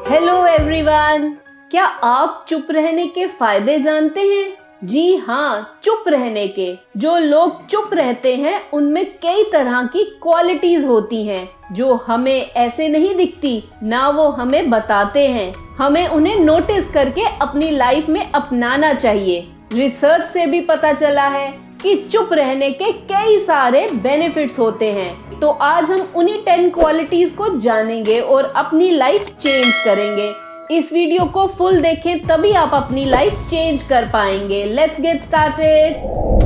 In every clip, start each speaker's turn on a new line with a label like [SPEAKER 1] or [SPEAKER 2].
[SPEAKER 1] Hello everyone, क्या आप चुप रहने के फायदे जानते हैं? जी हाँ, चुप रहने के। जो लोग चुप रहते हैं उनमें कई तरह की क्वालिटीज होती हैं जो हमें ऐसे नहीं दिखती, ना वो हमें बताते हैं। हमें उन्हें नोटिस करके अपनी लाइफ में अपनाना चाहिए। रिसर्च से भी पता चला है कि चुप रहने के कई सारे बेनिफिट्स होते हैं। तो आज हम उन्हीं 10 क्वालिटीज को जानेंगे और अपनी लाइफ चेंज करेंगे। इस वीडियो को फुल देखें, तभी आप अपनी लाइफ चेंज कर पाएंगे। Let's get started.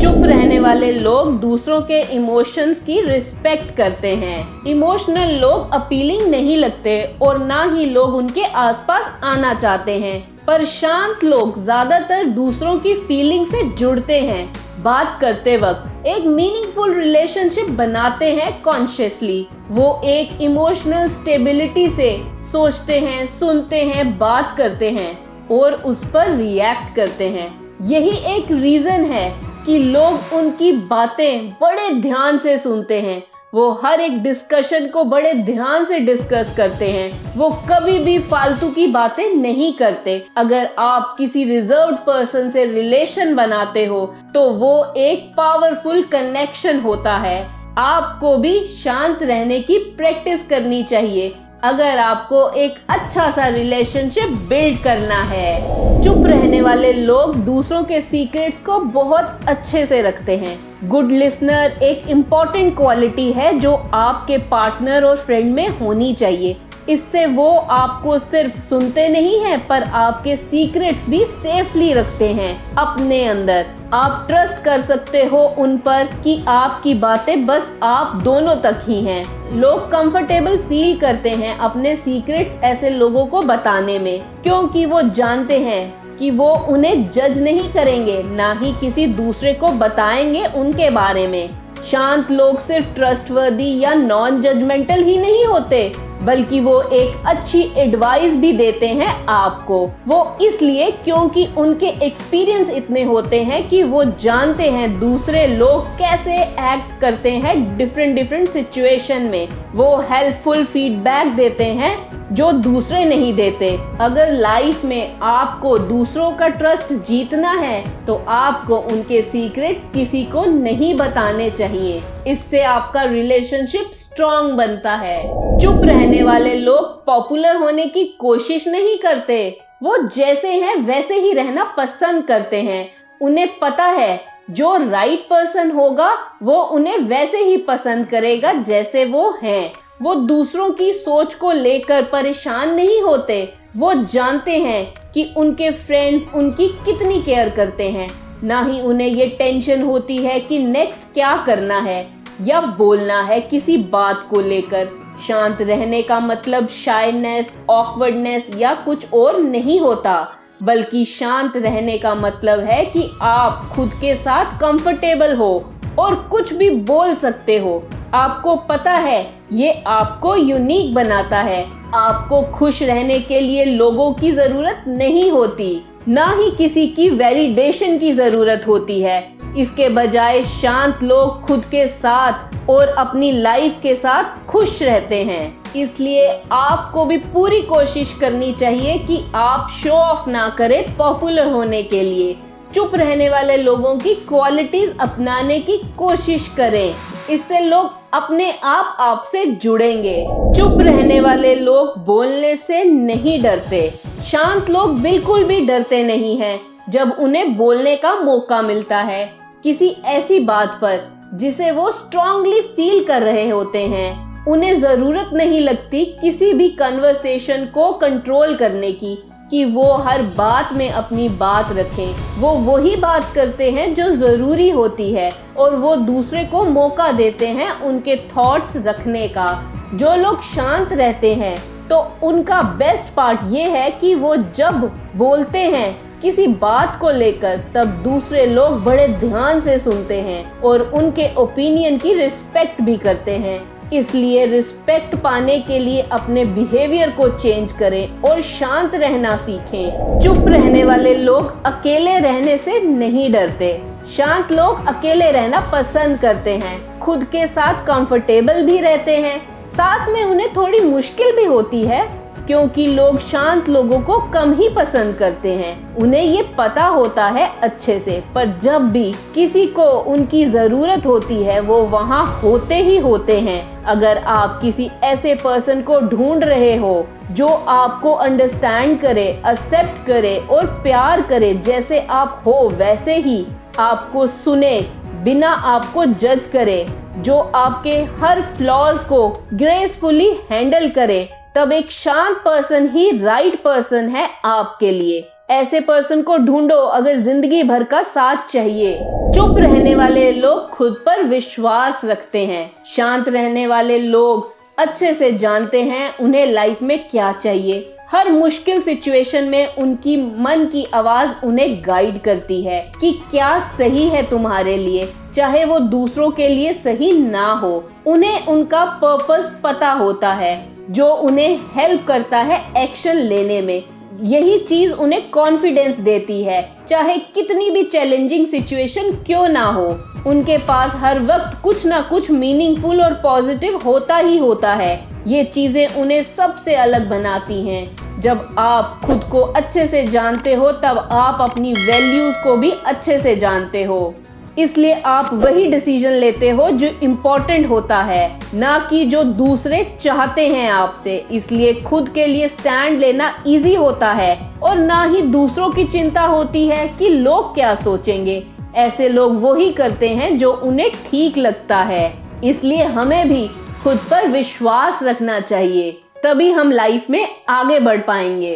[SPEAKER 1] चुप रहने वाले लोग दूसरों के इमोशंस की रिस्पेक्ट करते हैं। इमोशनल लोग अपीलिंग नहीं लगते और ना ही लोग उनके आसपास आना चाहते हैं। पर शांत लोग ज्यादातर दूसरों की फीलिंग से जुड़ते हैं। बात करते वक्त एक मीनिंगफुल रिलेशनशिप बनाते हैं कॉन्शियसली। वो एक इमोशनल स्टेबिलिटी से सोचते हैं, सुनते हैं, बात करते हैं और उस पर रिएक्ट करते हैं। यही एक रीजन है कि लोग उनकी बातें बड़े ध्यान से सुनते हैं। वो हर एक डिस्कशन को बड़े ध्यान से डिस्कस करते हैं। वो कभी भी फालतू की बातें नहीं करते। अगर आप किसी रिजर्व्ड पर्सन से रिलेशन बनाते हो तो वो एक पावरफुल कनेक्शन होता है। आपको भी शांत रहने की प्रैक्टिस करनी चाहिए अगर आपको एक अच्छा सा रिलेशनशिप बिल्ड करना है। चुप रहने वाले लोग दूसरों के सीक्रेट्स को बहुत अच्छे से रखते हैं। गुड लिसनर एक इम्पॉर्टेंट क्वालिटी है जो आपके पार्टनर और फ्रेंड में होनी चाहिए। इससे वो आपको सिर्फ सुनते नहीं हैं पर आपके सीक्रेट्स भी सेफली रखते हैं अपने अंदर। आप ट्रस्ट कर सकते हो उन पर कि आपकी बातें बस आप दोनों तक ही हैं। लोग कंफर्टेबल फील करते हैं अपने सीक्रेट्स ऐसे लोगों को बताने में, क्योंकि वो जानते हैं कि वो उन्हें जज नहीं करेंगे, ना ही किसी दूसरे को बताएंगे उनके बारे में। शांत लोग सिर्फ ट्रस्टवर्दी या नॉन जजमेंटल ही नहीं होते, बल्कि वो एक अच्छी एडवाइस भी देते हैं आपको। वो इसलिए क्योंकि उनके एक्सपीरियंस इतने होते हैं कि वो जानते हैं दूसरे लोग कैसे एक्ट करते हैं डिफरेंट सिचुएशन में। वो हेल्पफुल फीडबैक देते हैं जो दूसरे नहीं देते। अगर लाइफ में आपको दूसरों का ट्रस्ट जीतना है तो आपको उनके सीक्रेट्स किसी को नहीं बताने चाहिए। इससे आपका रिलेशनशिप स्ट्रॉन्ग बनता है। चुप रहने वाले लोग पॉपुलर होने की कोशिश नहीं करते। वो जैसे हैं वैसे ही रहना पसंद करते हैं। उन्हें पता है जो राइट पर्सन होगा वो उन्हें वैसे ही पसंद करेगा जैसे वो हैं। वो दूसरों की सोच को लेकर परेशान नहीं होते। वो जानते हैं कि उनके फ्रेंड्स उनकी कितनी केयर करते हैं। ना ही उन्हें ये टेंशन होती है कि नेक्स्ट क्या करना है या बोलना है किसी बात को लेकर। शांत रहने का मतलब शायनेस, ऑकवर्डनेस या कुछ और नहीं होता, बल्कि शांत रहने का मतलब है कि आप खुद के साथ कंफर्टेबल हो और कुछ भी बोल सकते हो। आपको पता है ये आपको यूनिक बनाता है। आपको खुश रहने के लिए लोगों की जरूरत नहीं होती, ना ही किसी की वैलिडेशन की जरूरत होती है। इसके बजाय शांत लोग खुद के साथ और अपनी लाइफ के साथ खुश रहते हैं। इसलिए आपको भी पूरी कोशिश करनी चाहिए कि आप शो ऑफ ना करें पॉपुलर होने के लिए। चुप रहने वाले लोगों की क्वालिटीज अपनाने की कोशिश करें। इससे लोग अपने आप आपसे जुड़ेंगे। चुप रहने वाले लोग बोलने से नहीं डरते। शांत लोग बिल्कुल भी डरते नहीं हैं जब उन्हें बोलने का मौका मिलता है किसी ऐसी बात पर जिसे वो स्ट्रांगली फील कर रहे होते हैं। उन्हें जरूरत नहीं लगती किसी भी कन्वर्सेशन को कंट्रोल करने की कि वो हर बात में अपनी बात रखें। वो वही बात करते हैं जो जरूरी होती है और वो दूसरे को मौका देते हैं उनके थॉट्स रखने का। जो लोग शांत रहते हैं तो उनका बेस्ट पार्ट ये है कि वो जब बोलते हैं किसी बात को लेकर तब दूसरे लोग बड़े ध्यान से सुनते हैं और उनके ओपिनियन की रिस्पेक्ट भी करते हैं। इसलिए रिस्पेक्ट पाने के लिए अपने बिहेवियर को चेंज करें और शांत रहना सीखें। चुप रहने वाले लोग अकेले रहने से नहीं डरते। शांत लोग अकेले रहना पसंद करते हैं, खुद के साथ कंफर्टेबल भी रहते हैं, साथ में उन्हें थोड़ी मुश्किल भी होती है, क्योंकि लोग शांत लोगों को कम ही पसंद करते हैं। उन्हें ये पता होता है अच्छे से, पर जब भी किसी को उनकी जरूरत होती है वो वहाँ होते ही होते हैं। अगर आप किसी ऐसे पर्सन को ढूंढ रहे हो जो आपको अंडरस्टैंड करे, एक्सेप्ट करे और प्यार करे, जैसे आप हो वैसे ही आपको सुने बिना आपको जज करे, जो आपके हर फ्लॉज को ग्रेसफुली हैंडल करे, तब एक शांत पर्सन ही राइट पर्सन है आपके लिए। ऐसे पर्सन को ढूंढो अगर जिंदगी भर का साथ चाहिए। चुप रहने वाले लोग खुद पर विश्वास रखते हैं। शांत रहने वाले लोग अच्छे से जानते हैं उन्हें लाइफ में क्या चाहिए। हर मुश्किल सिचुएशन में उनकी मन की आवाज उन्हें गाइड करती है कि क्या सही है तुम्हारे लिए, चाहे वो दूसरों के लिए सही ना हो। उन्हें उनका पर्पस पता होता है जो उन्हें हेल्प करता है एक्शन लेने में। यही चीज उन्हें कॉन्फिडेंस देती है, चाहे कितनी भी चैलेंजिंग सिचुएशन क्यों ना हो। उनके पास हर वक्त कुछ ना कुछ मीनिंगफुल और पॉजिटिव होता ही होता है। ये चीजें उन्हें सबसे अलग बनाती हैं। जब आप खुद को अच्छे से जानते हो तब आप अपनी वैल्यूज को भी अच्छे से जानते हो। इसलिए आप वही डिसीजन लेते हो जो इम्पोर्टेंट होता है, ना कि जो दूसरे चाहते हैं आपसे। इसलिए खुद के लिए स्टैंड लेना इजी होता है और ना ही दूसरों की चिंता होती है कि लोग क्या सोचेंगे। ऐसे लोग वही करते हैं जो उन्हें ठीक लगता है। इसलिए हमें भी खुद पर विश्वास रखना चाहिए, तभी हम लाइफ में आगे बढ़ पाएंगे।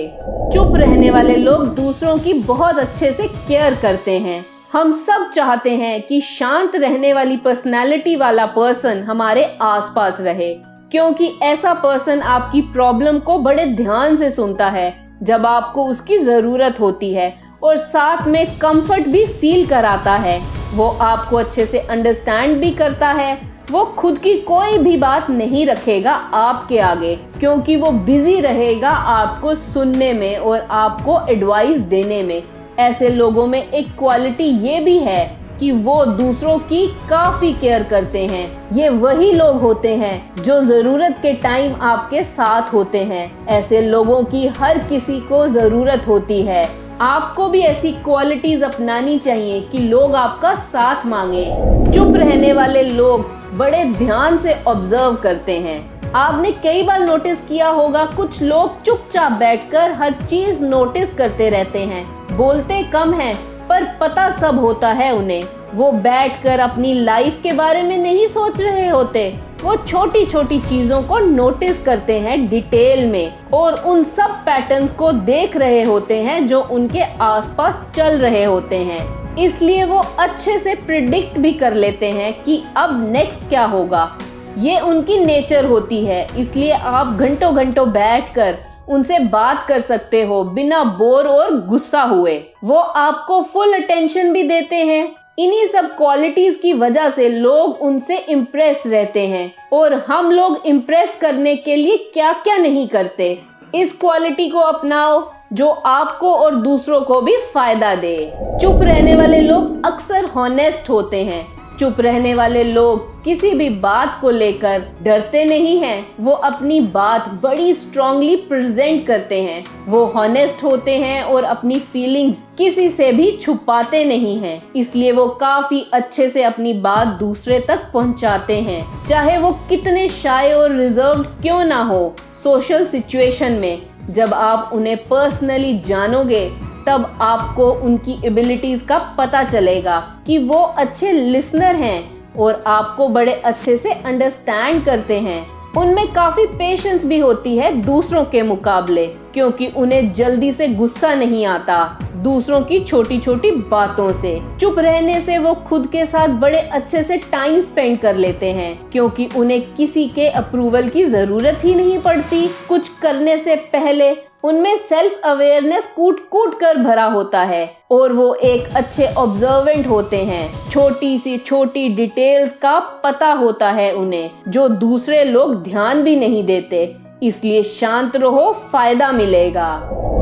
[SPEAKER 1] चुप रहने वाले लोग दूसरों की बहुत अच्छे से केयर करते हैं। हम सब चाहते हैं कि शांत रहने वाली पर्सनालिटी वाला पर्सन हमारे आसपास रहे, क्योंकि ऐसा पर्सन आपकी प्रॉब्लम को बड़े ध्यान से सुनता है जब आपको उसकी जरूरत होती है, और साथ में कंफर्ट भी फील कराता है। वो आपको अच्छे से अंडरस्टैंड भी करता है। वो खुद की कोई भी बात नहीं रखेगा आपके आगे, क्योंकि वो बिजी रहेगा आपको सुनने में और आपको एडवाइस देने में। ऐसे लोगों में एक क्वालिटी ये भी है कि वो दूसरों की काफी केयर करते हैं। ये वही लोग होते हैं जो जरूरत के टाइम आपके साथ होते हैं। ऐसे लोगों की हर किसी को जरूरत होती है। आपको भी ऐसी क्वालिटीज अपनानी चाहिए कि लोग आपका साथ मांगे। चुप रहने वाले लोग बड़े ध्यान से ऑब्जर्व करते हैं। आपने कई बार नोटिस किया होगा, कुछ लोग चुपचाप बैठकर हर चीज नोटिस करते रहते हैं, बोलते कम हैं पर पता सब होता है उन्हें। वो बैठकर अपनी लाइफ के बारे में नहीं सोच रहे होते, वो छोटी छोटी चीजों को नोटिस करते हैं डिटेल में, और उन सब पैटर्न्स को देख रहे होते हैं जो उनके आसपास चल रहे होते हैं। इसलिए वो अच्छे से प्रिडिक्ट भी कर लेते हैं कि अब नेक्स्ट क्या होगा। ये उनकी नेचर होती है। इसलिए आप घंटों घंटों बैठकर उनसे बात कर सकते हो बिना बोर और गुस्सा हुए। वो आपको फुल अटेंशन भी देते हैं। इन्हीं सब क्वालिटीज की वजह से लोग उनसे इम्प्रेस रहते हैं, और हम लोग इम्प्रेस करने के लिए क्या क्या नहीं करते। इस क्वालिटी को अपनाओ जो आपको और दूसरों को भी फायदा दे। चुप रहने वाले लोग अक्सर हॉनेस्ट होते हैं। चुप रहने वाले लोग किसी भी बात को लेकर डरते नहीं हैं। वो अपनी बात बड़ी स्ट्रांगली प्रेजेंट करते हैं। वो हॉनेस्ट होते हैं और अपनी फीलिंग्स किसी से भी छुपाते नहीं हैं। इसलिए वो काफी अच्छे से अपनी बात दूसरे तक पहुंचाते हैं, चाहे वो कितने शाय और रिजर्व्ड क्यों ना हो। सोशल सिचुएशन में जब आप उन्हें पर्सनली जानोगे तब आपको उनकी एबिलिटीज का पता चलेगा कि वो अच्छे लिसनर हैं और आपको बड़े अच्छे से अंडरस्टैंड करते हैं। उनमें काफी पेशेंस भी होती है दूसरों के मुकाबले, क्योंकि उन्हें जल्दी से गुस्सा नहीं आता दूसरों की छोटी छोटी बातों से। चुप रहने से वो खुद के साथ बड़े अच्छे से टाइम स्पेंड कर लेते हैं, क्योंकि उन्हें किसी के अप्रूवल की जरूरत ही नहीं पड़ती। कुछ करने से पहले उनमें सेल्फ अवेयरनेस कूट कूट कर भरा होता है, और वो एक अच्छे ऑब्जर्वेंट होते हैं। छोटी सी छोटी डिटेल्स का पता होता है उन्हें, जो दूसरे लोग ध्यान भी नहीं देते। इसलिए शांत रहो, फायदा मिलेगा।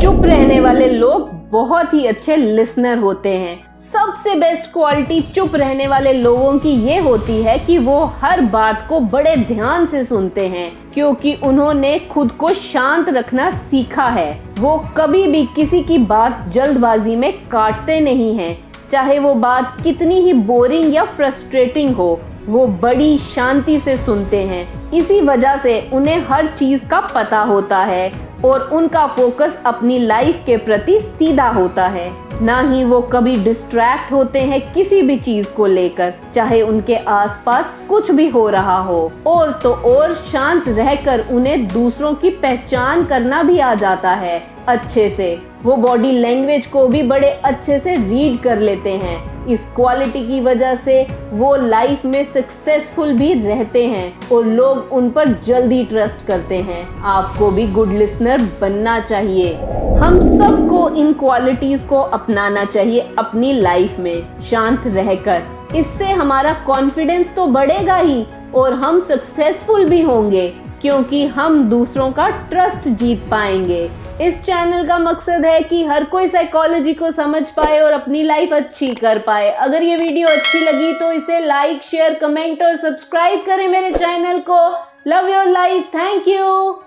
[SPEAKER 1] चुप रहने वाले लोग बहुत ही अच्छे लिसनर होते हैं। सबसे बेस्ट क्वालिटी चुप रहने वाले लोगों की ये होती है कि वो हर बात को बड़े ध्यान से सुनते हैं, क्योंकि उन्होंने खुद को शांत रखना सीखा है। वो कभी भी किसी की बात जल्दबाजी में काटते नहीं हैं, चाहे वो बात कितनी ही बोरिंग या फ्रस्ट्रेटिंग हो, वो बड़ी शांति से सुनते हैं। इसी वजह से उन्हें हर चीज का पता होता है और उनका फोकस अपनी लाइफ के प्रति सीधा होता है। ना ही वो कभी डिस्ट्रैक्ट होते हैं किसी भी चीज को लेकर, चाहे उनके आसपास कुछ भी हो रहा हो। और तो और शांत रहकर उन्हें दूसरों की पहचान करना भी आ जाता है अच्छे से। वो बॉडी लैंग्वेज को भी बड़े अच्छे से रीड कर लेते हैं। इस क्वालिटी की वजह से वो लाइफ में सक्सेसफुल भी रहते हैं और लोग उन पर जल्दी ट्रस्ट करते हैं। आपको भी गुड लिसनर बनना चाहिए। हम सबको इन क्वालिटीज को अपनाना चाहिए अपनी लाइफ में, शांत रहकर। इससे हमारा कॉन्फिडेंस तो बढ़ेगा ही और हम सक्सेसफुल भी होंगे, क्योंकि हम दूसरों का ट्रस्ट जीत पाएंगे। इस चैनल का मकसद है कि हर कोई साइकोलॉजी को समझ पाए और अपनी लाइफ अच्छी कर पाए। अगर ये वीडियो अच्छी लगी तो इसे लाइक, शेयर, कमेंट और सब्सक्राइब करें मेरे चैनल को। Love your life. Thank you.